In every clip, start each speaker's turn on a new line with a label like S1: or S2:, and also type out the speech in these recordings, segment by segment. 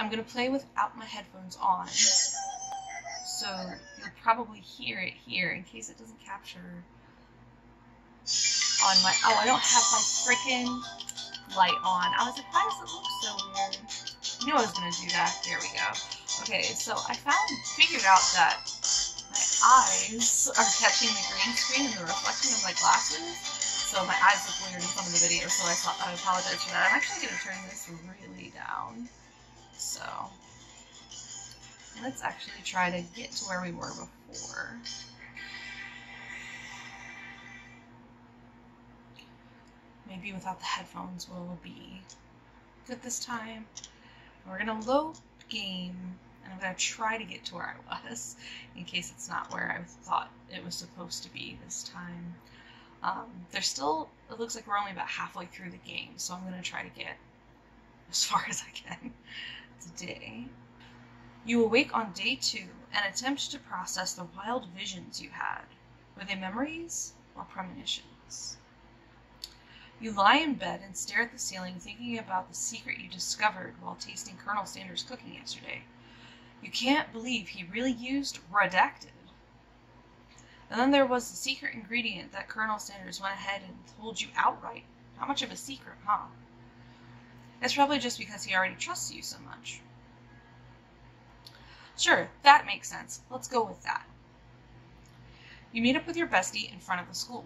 S1: I'm going to play without my headphones on, so you'll probably hear it here in case it doesn't capture on my... Oh, I don't have my freaking light on. I was like, why does it look so weird? I knew I was going to do that. There we go. Okay, so I figured out that my eyes are catching the green screen and the reflection of my glasses, so my eyes look weird in some of the videos, so I apologize for that. I'm actually going to turn this really down. So, let's actually try to get to where we were before. Maybe without the headphones will be good this time. We're going to load game, and I'm going to try to get to where I was, in case it's not where I thought it was supposed to be this time. There's still, it looks like we're only about halfway through the game, so I'm going to try to get as far as I can today. You awake on day 2 and attempt to process the wild visions you had. Were they memories or premonitions? You lie in bed and stare at the ceiling, thinking about the secret you discovered while tasting Colonel Sanders' cooking yesterday. You can't believe he really used redacted. And then there was the secret ingredient that Colonel Sanders went ahead and told you outright. How much of a secret, huh? It's probably just because he already trusts you so much. Sure, that makes sense. Let's go with that. You meet up with your bestie in front of the school.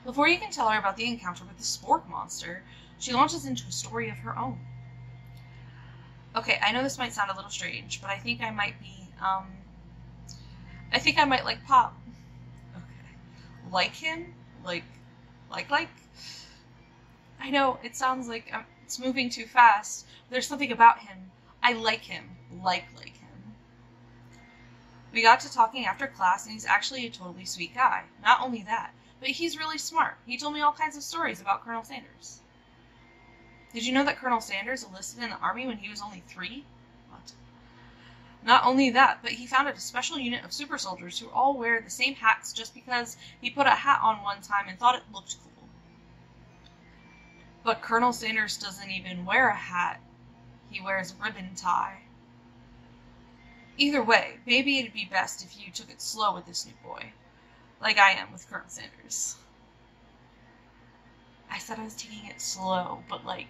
S1: Before you can tell her about the encounter with the spork monster, she launches into a story of her own. Okay, I know this might sound a little strange, but I think I might be, I think I might like Pop. Okay. Like him? Like? I know, it sounds like it's moving too fast. There's something about him. I like him. Like him. We got to talking after class, and he's actually a totally sweet guy. Not only that, but he's really smart. He told me all kinds of stories about Colonel Sanders. Did you know that Colonel Sanders enlisted in the army when he was only 3? What? Not only that, but he founded a special unit of super soldiers who all wear the same hats just because he put a hat on one time and thought it looked cool. But Colonel Sanders doesn't even wear a hat. He wears a ribbon tie. Either way, maybe it'd be best if you took it slow with this new boy. Like I am with Colonel Sanders. I said I was taking it slow, but like,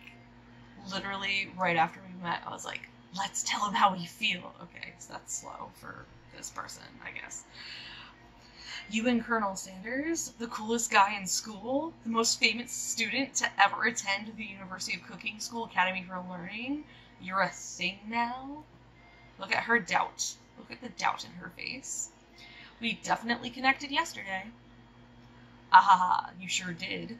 S1: literally right after we met, I was like, let's tell him how we feel. Okay, so that's slow for this person, I guess. You and Colonel Sanders, the coolest guy in school, the most famous student to ever attend the University of Cooking School Academy for Learning, you're a thing now? Look at her doubt. Look at the doubt in her face. We definitely connected yesterday. Ahaha, you sure did.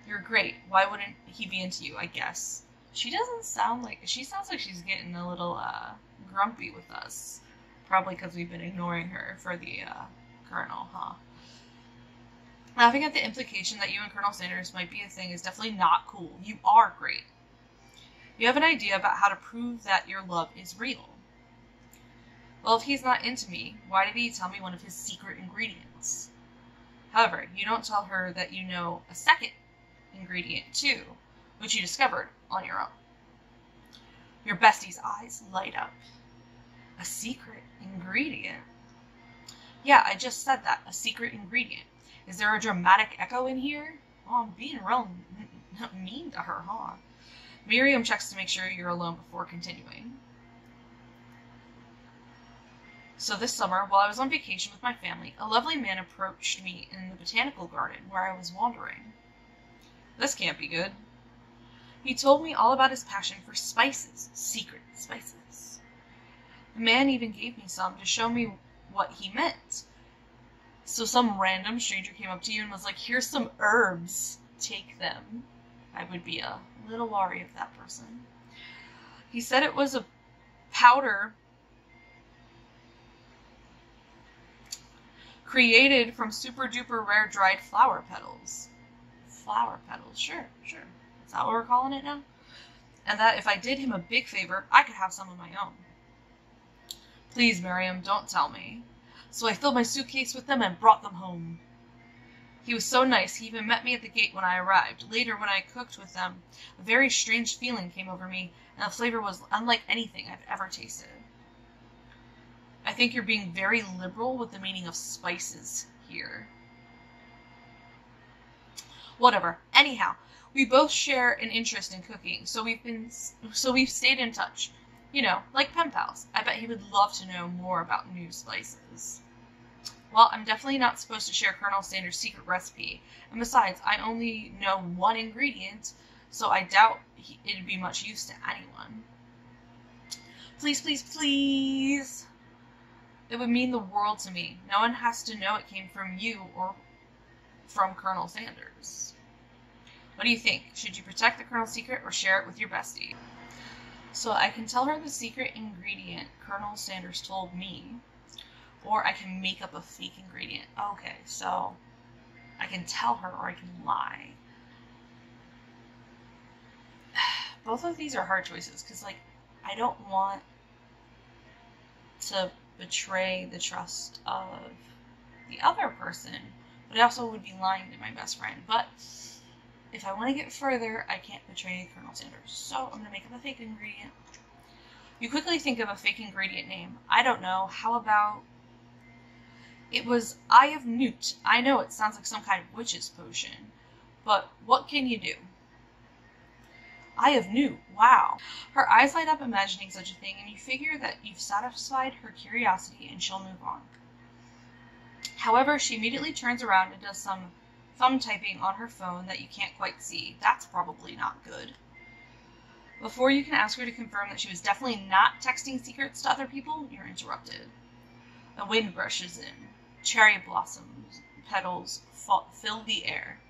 S1: You're great. Why wouldn't he be into you, I guess? She sounds like she's getting a little, grumpy with us. Probably because we've been ignoring her for the, Colonel, huh? Laughing at the implication that you and Colonel Sanders might be a thing is definitely not cool. You are great. You have an idea about how to prove that your love is real. Well, if he's not into me, why did he tell me one of his secret ingredients? However, you don't tell her that you know a second ingredient too, which you discovered on your own. Your bestie's eyes light up. A secret ingredient? Yeah, I just said that. A secret ingredient. Is there a dramatic echo in here? Oh, I'm being real mean to her, huh? Miriam checks to make sure you're alone before continuing. So this summer, while I was on vacation with my family, a lovely man approached me in the botanical garden where I was wandering. This can't be good. He told me all about his passion for spices, secret spices. The man even gave me some to show me what he meant. So some random stranger came up to you and was like, here's some herbs, take them. I would be a little wary of that person. He said it was a powder created from super duper rare dried flower petals. Flower petals, sure. Is that what we're calling it now? And that if I did him a big favor, I could have some of my own. Please, Miriam, don't tell me. So I filled my suitcase with them and brought them home. He was so nice, he even met me at the gate when I arrived. Later, when I cooked with them, a very strange feeling came over me, and the flavor was unlike anything I've ever tasted. I think you're being very liberal with the meaning of spices here. Whatever. Anyhow, we both share an interest in cooking, so we've stayed in touch. You know, like pen pals. I bet he would love to know more about new spices. Well, I'm definitely not supposed to share Colonel Sanders' secret recipe, and besides, I only know one ingredient, so I doubt it'd be much use to anyone. Please, please, please! It would mean the world to me. No one has to know it came from you or from Colonel Sanders. What do you think? Should you protect the Colonel's secret or share it with your bestie? So I can tell her the secret ingredient Colonel Sanders told me, or I can make up a fake ingredient. Okay, so I can tell her or I can lie. Both of these are hard choices because, like, I don't want to betray the trust of the other person, but I also would be lying to my best friend. But if I want to get further, I can't betray Colonel Sanders. So I'm going to make up a fake ingredient. You quickly think of a fake ingredient name. I don't know. How about... It was Eye of Newt. I know it sounds like some kind of witch's potion, but what can you do? Eye of Newt. Wow. Her eyes light up imagining such a thing, and you figure that you've satisfied her curiosity and she'll move on. However, she immediately turns around and does some thumb typing on her phone that you can't quite see. That's probably not good. Before you can ask her to confirm that she was definitely not texting secrets to other people, you're interrupted. A wind brushes in. Cherry blossoms, petals fill the air.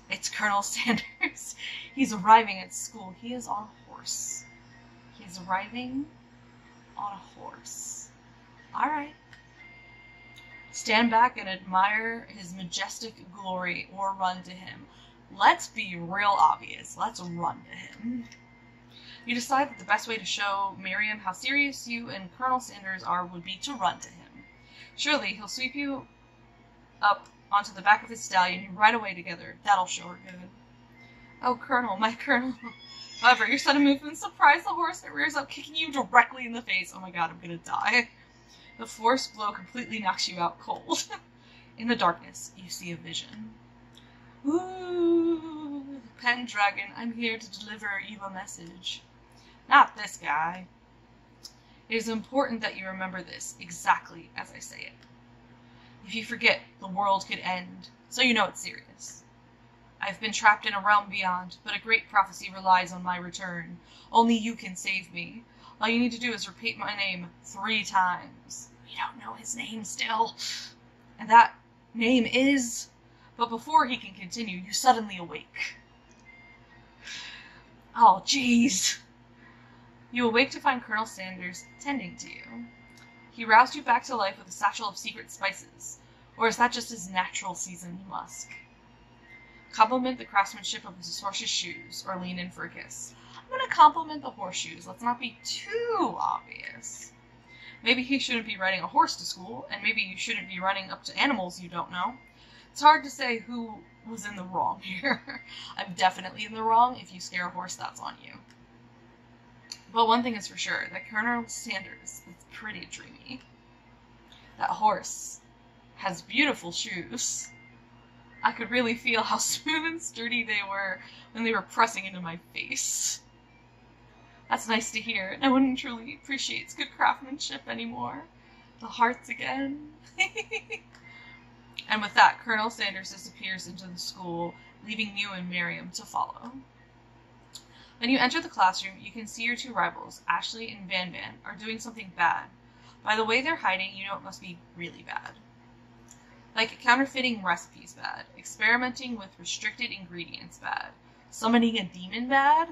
S1: It's Colonel Sanders. He's arriving at school. He is on a horse. He's arriving on a horse. All right. Stand back and admire his majestic glory or run to him. Let's be real obvious. Let's run to him. You decide that the best way to show Miriam how serious you and Colonel Sanders are would be to run to him. Surely he'll sweep you up onto the back of his stallion and ride away together. That'll show her good. Oh, Colonel, my Colonel. However, your sudden movement surprise the horse that rears up, kicking you directly in the face. Oh my god, I'm gonna die. The force blow completely knocks you out cold. In the darkness, you see a vision. Ooh, Pendragon, I'm here to deliver you a message. Not this guy. It is important that you remember this exactly as I say it. If you forget, the world could end, so you know it's serious. I've been trapped in a realm beyond, but a great prophecy relies on my return. Only you can save me. All you need to do is repeat my name 3 times. We don't know his name still. And that name is... But before he can continue, you suddenly awake. Oh, jeez. You awake to find Colonel Sanders tending to you. He roused you back to life with a satchel of secret spices. Or is that just his natural seasoned musk? Compliment the craftsmanship of his horse's shoes, or lean in for a kiss. I'm going to compliment the horseshoes. Let's not be too obvious. Maybe he shouldn't be riding a horse to school, and maybe you shouldn't be running up to animals you don't know. It's hard to say who was in the wrong here. I'm definitely in the wrong. If you scare a horse, that's on you. But one thing is for sure, that Colonel Sanders is pretty dreamy. That horse has beautiful shoes. I could really feel how smooth and sturdy they were when they were pressing into my face. That's nice to hear. No one truly appreciates good craftsmanship anymore. The hearts again. And with that, Colonel Sanders disappears into the school, leaving you and Miriam to follow. When you enter the classroom, you can see your 2 rivals, Ashley and Van Van, are doing something bad. By the way they're hiding, you know it must be really bad. Like counterfeiting recipes bad, experimenting with restricted ingredients bad, summoning a demon bad.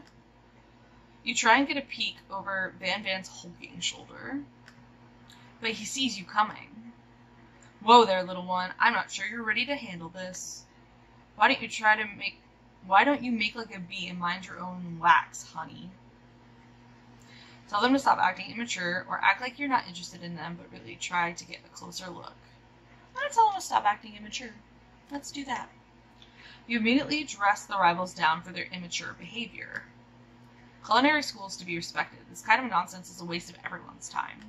S1: You try and get a peek over Van Van's hulking shoulder, but he sees you coming. Whoa there, little one, I'm not sure you're ready to handle this. Why don't you make like a bee and mind your own wax, honey? Tell them to stop acting immature, or act like you're not interested in them, but really try to get a closer look. I'm gonna tell them to stop acting immature. Let's do that. You immediately dress the rivals down for their immature behavior. Culinary school is to be respected. This kind of nonsense is a waste of everyone's time.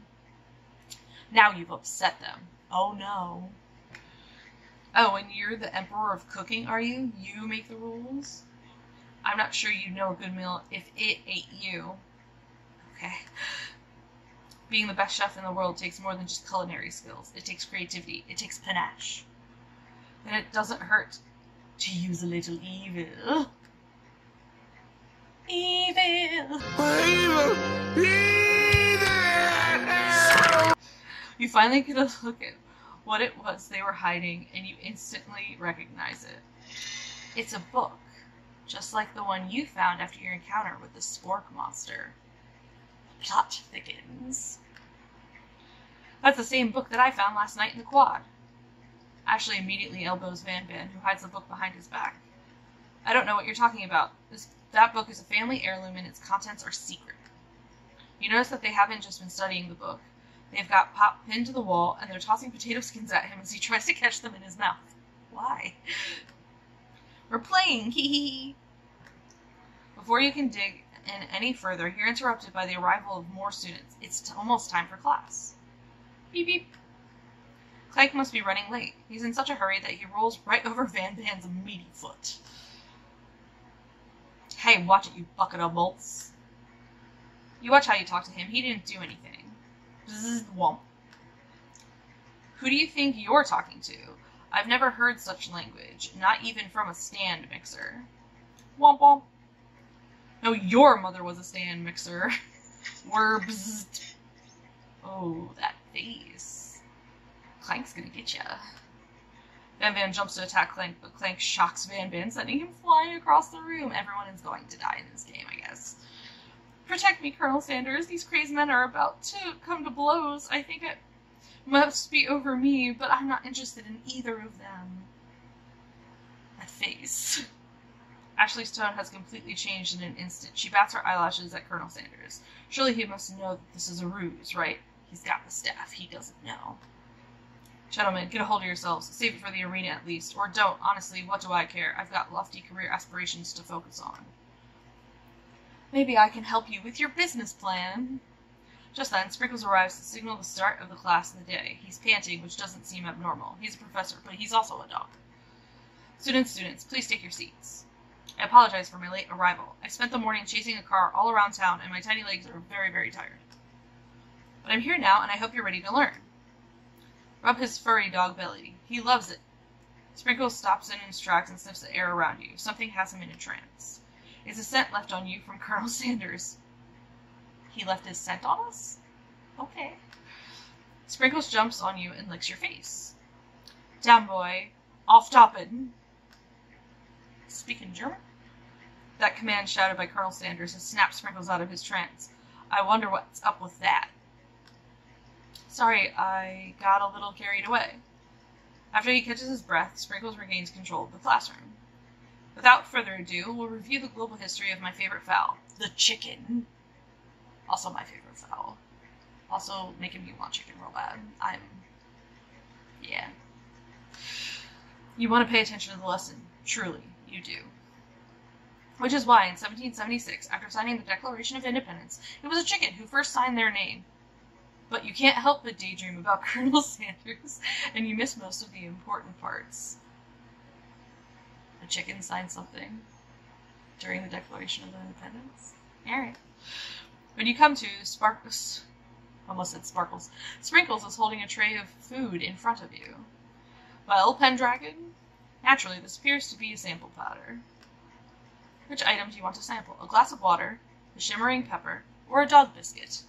S1: Now you've upset them. Oh no. Oh, and you're the emperor of cooking, are you? You make the rules? I'm not sure you know a good meal if it ate you. Okay. Being the best chef in the world takes more than just culinary skills. It takes creativity. It takes panache. And it doesn't hurt to use a little evil. Evil! You finally get a look at what it was they were hiding, and you instantly recognize it. It's a book, just like the one you found after your encounter with the spork monster. Plot thickens. That's the same book that I found last night in the quad. Ashley immediately elbows Van Van, who hides the book behind his back. I don't know what you're talking about. That book is a family heirloom and its contents are secret. You notice that they haven't just been studying the book. They've got Pop pinned to the wall, and they're tossing potato skins at him as he tries to catch them in his mouth. Why? We're playing, hee hee hee. Before you can dig in any further, you're interrupted by the arrival of more students. It's almost time for class. Beep beep. Clank must be running late. He's in such a hurry that he rolls right over Van Van's meaty foot. Hey, watch it, you bucket of bolts. You watch how you talk to him. He didn't do anything. Bzzz, womp. Who do you think you're talking to? I've never heard such language, not even from a stand mixer. Womp womp. No, your mother was a stand mixer. Werbs. Oh, that face. Clank's gonna get ya. Van Van jumps to attack Clank, but Clank shocks Van Van, sending him flying across the room. Everyone is going to die in this game, I guess. Protect me, Colonel Sanders. These crazed men are about to come to blows. I think it must be over me, but I'm not interested in either of them. That face. Ashley's tone has completely changed in an instant. She bats her eyelashes at Colonel Sanders. Surely he must know that this is a ruse, right? He's got the staff. He doesn't know. Gentlemen, get a hold of yourselves. Save it for the arena at least. Or don't. Honestly, what do I care? I've got lofty career aspirations to focus on. Maybe I can help you with your business plan. Just then, Sprinkles arrives to signal the start of the class of the day. He's panting, which doesn't seem abnormal. He's a professor, but he's also a dog. Students, please take your seats. I apologize for my late arrival. I spent the morning chasing a car all around town, and my tiny legs are very, very tired. But I'm here now, and I hope you're ready to learn. Rub his furry dog belly. He loves it. Sprinkles stops in his tracks and sniffs the air around you. Something has him in a trance. Is a scent left on you from Colonel Sanders? He left his scent on us? Okay. Sprinkles jumps on you and licks your face. Down, boy. Auf Toppen. Speaking German? That command shouted by Colonel Sanders has snapped Sprinkles out of his trance. I wonder what's up with that. Sorry, I got a little carried away. After he catches his breath, Sprinkles regains control of the classroom. Without further ado, we'll review the global history of my favorite fowl, the chicken. Also my favorite fowl. Also making me want chicken real bad. Yeah. You want to pay attention to the lesson. Truly, you do. Which is why, in 1776, after signing the Declaration of Independence, it was a chicken who first signed their name. But you can't help but daydream about Colonel Sanders, and you miss most of the important parts. A chicken signed something during the Declaration of Independence. Alright. When you come to Sparkles, almost said Sparkles, Sprinkles is holding a tray of food in front of you. Well, Pendragon, naturally this appears to be a sample platter. Which item do you want to sample? A glass of water, a shimmering pepper, or a dog biscuit?